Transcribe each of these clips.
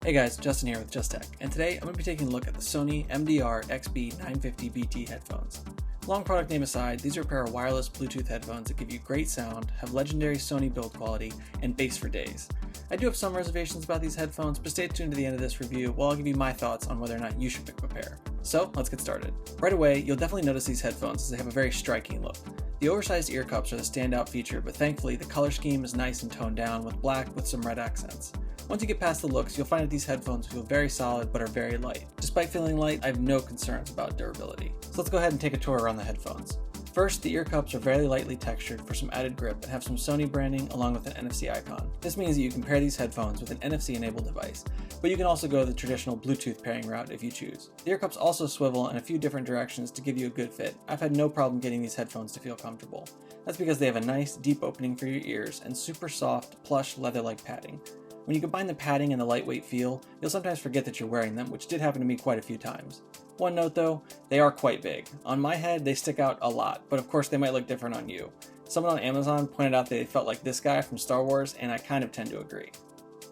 Hey guys, Justin here with Just Tech, and today I'm going to be taking a look at the Sony MDR-XB950BT headphones. Long product name aside, these are a pair of wireless Bluetooth headphones that give you great sound, have legendary Sony build quality, and bass for days. I do have some reservations about these headphones, but stay tuned to the end of this review while I'll give you my thoughts on whether or not you should pick up a pair. So let's get started. Right away, you'll definitely notice these headphones as they have a very striking look. The oversized ear cups are the standout feature, but thankfully the color scheme is nice and toned down with black with some red accents. Once you get past the looks, you'll find that these headphones feel very solid but are very light. Despite feeling light, I have no concerns about durability. So let's go ahead and take a tour around the headphones. First, the ear cups are very lightly textured for some added grip and have some Sony branding along with an NFC icon. This means that you can pair these headphones with an NFC-enabled device, but you can also go the traditional Bluetooth pairing route if you choose. The ear cups also swivel in a few different directions to give you a good fit. I've had no problem getting these headphones to feel comfortable. That's because they have a nice, deep opening for your ears and super soft, plush, leather-like padding. When you combine the padding and the lightweight feel, you'll sometimes forget that you're wearing them, which did happen to me quite a few times. One note though, they are quite big. On my head, they stick out a lot, but of course they might look different on you. Someone on Amazon pointed out they felt like this guy from Star Wars, and I kind of tend to agree.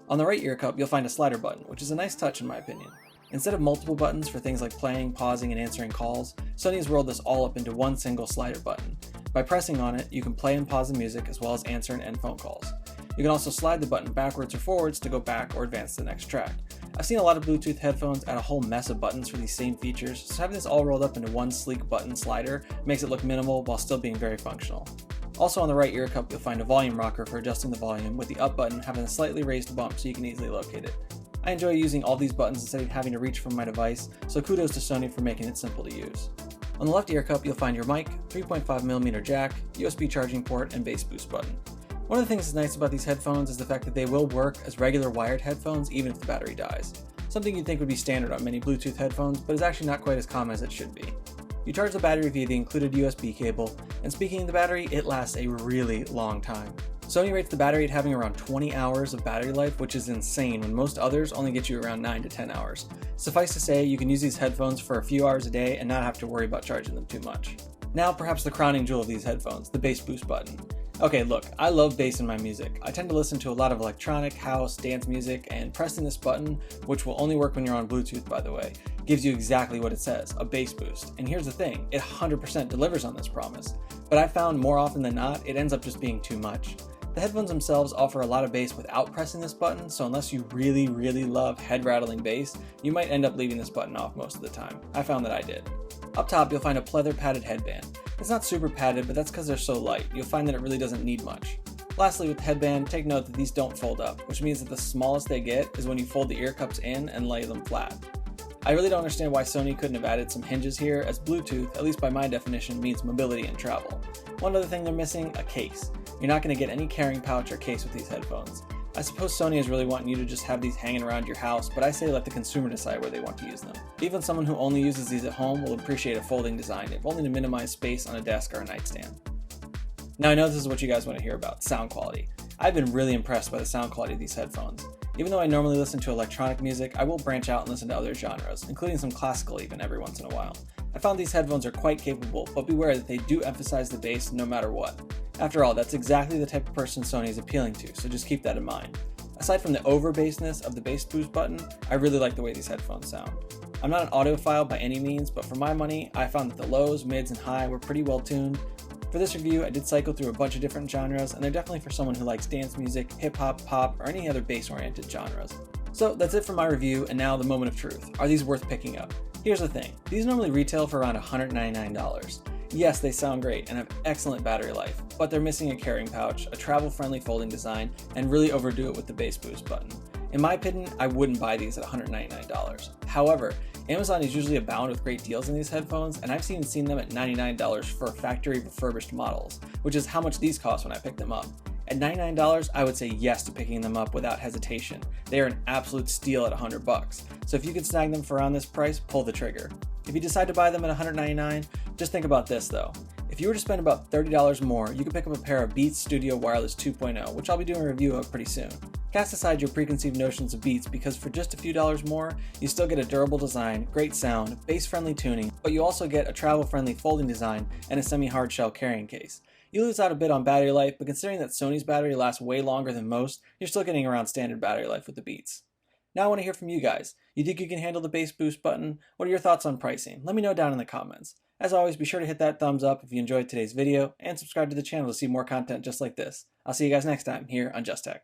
On the right ear cup, you'll find a slider button, which is a nice touch in my opinion. Instead of multiple buttons for things like playing, pausing, and answering calls, Sony has rolled this all up into one single slider button. By pressing on it, you can play and pause the music as well as answer and end phone calls. You can also slide the button backwards or forwards to go back or advance to the next track. I've seen a lot of Bluetooth headphones add a whole mess of buttons for these same features, so having this all rolled up into one sleek button slider makes it look minimal while still being very functional. Also on the right ear cup, you'll find a volume rocker for adjusting the volume, with the up button having a slightly raised bump so you can easily locate it. I enjoy using all these buttons instead of having to reach for my device, so kudos to Sony for making it simple to use. On the left ear cup, you'll find your mic, 3.5mm jack, USB charging port, and bass boost button. One of the things that's nice about these headphones is the fact that they will work as regular wired headphones even if the battery dies. Something you'd think would be standard on many Bluetooth headphones, but is actually not quite as common as it should be. You charge the battery via the included USB cable, and speaking of the battery, it lasts a really long time. Sony rates the battery at having around 20 hours of battery life, which is insane when most others only get you around 9 to 10 hours. Suffice to say, you can use these headphones for a few hours a day and not have to worry about charging them too much. Now perhaps the crowning jewel of these headphones, the bass boost button. Okay, look, I love bass in my music. I tend to listen to a lot of electronic, house, dance music, and pressing this button, which will only work when you're on Bluetooth by the way, gives you exactly what it says, a bass boost. And here's the thing, it 100% delivers on this promise. But I found more often than not, it ends up just being too much. The headphones themselves offer a lot of bass without pressing this button, so unless you really love head-rattling bass, you might end up leaving this button off most of the time. I found that I did. Up top, you'll find a pleather padded headband. It's not super padded, but that's because they're so light. You'll find that it really doesn't need much. Lastly, with the headband, take note that these don't fold up, which means that the smallest they get is when you fold the ear cups in and lay them flat. I really don't understand why Sony couldn't have added some hinges here, as Bluetooth, at least by my definition, means mobility and travel. One other thing they're missing, a case. You're not going to get any carrying pouch or case with these headphones. I suppose Sony is really wanting you to just have these hanging around your house, but I say let the consumer decide where they want to use them. Even someone who only uses these at home will appreciate a folding design, if only to minimize space on a desk or a nightstand. Now I know this is what you guys want to hear about, sound quality. I've been really impressed by the sound quality of these headphones. Even though I normally listen to electronic music, I will branch out and listen to other genres, including some classical even every once in a while. I found these headphones are quite capable, but beware that they do emphasize the bass no matter what. After all, that's exactly the type of person Sony is appealing to, so just keep that in mind. Aside from the over-bassness of the bass boost button, I really like the way these headphones sound. I'm not an audiophile by any means, but for my money, I found that the lows, mids, and high were pretty well tuned. For this review, I did cycle through a bunch of different genres, and they're definitely for someone who likes dance music, hip-hop, pop, or any other bass-oriented genres. So that's it for my review, and now the moment of truth. Are these worth picking up? Here's the thing, these normally retail for around $199. Yes, they sound great and have excellent battery life, but they're missing a carrying pouch, a travel-friendly folding design, and really overdo it with the bass boost button. In my opinion, I wouldn't buy these at $199. However, Amazon is usually abound with great deals in these headphones, and I've even seen them at $99 for factory refurbished models, which is how much these cost when I picked them up. At $99, I would say yes to picking them up without hesitation. They are an absolute steal at $100, so if you can snag them for around this price, pull the trigger. If you decide to buy them at $199, just think about this though. If you were to spend about $30 more, you could pick up a pair of Beats Studio Wireless 2.0, which I'll be doing a review of pretty soon. Cast aside your preconceived notions of Beats, because for just a few dollars more, you still get a durable design, great sound, bass-friendly tuning, but you also get a travel-friendly folding design and a semi-hard shell carrying case. You lose out a bit on battery life, but considering that Sony's battery lasts way longer than most, you're still getting around standard battery life with the Beats. Now I want to hear from you guys. You think you can handle the bass boost button? What are your thoughts on pricing? Let me know down in the comments. As always, be sure to hit that thumbs up if you enjoyed today's video, and subscribe to the channel to see more content just like this. I'll see you guys next time here on Just Tech.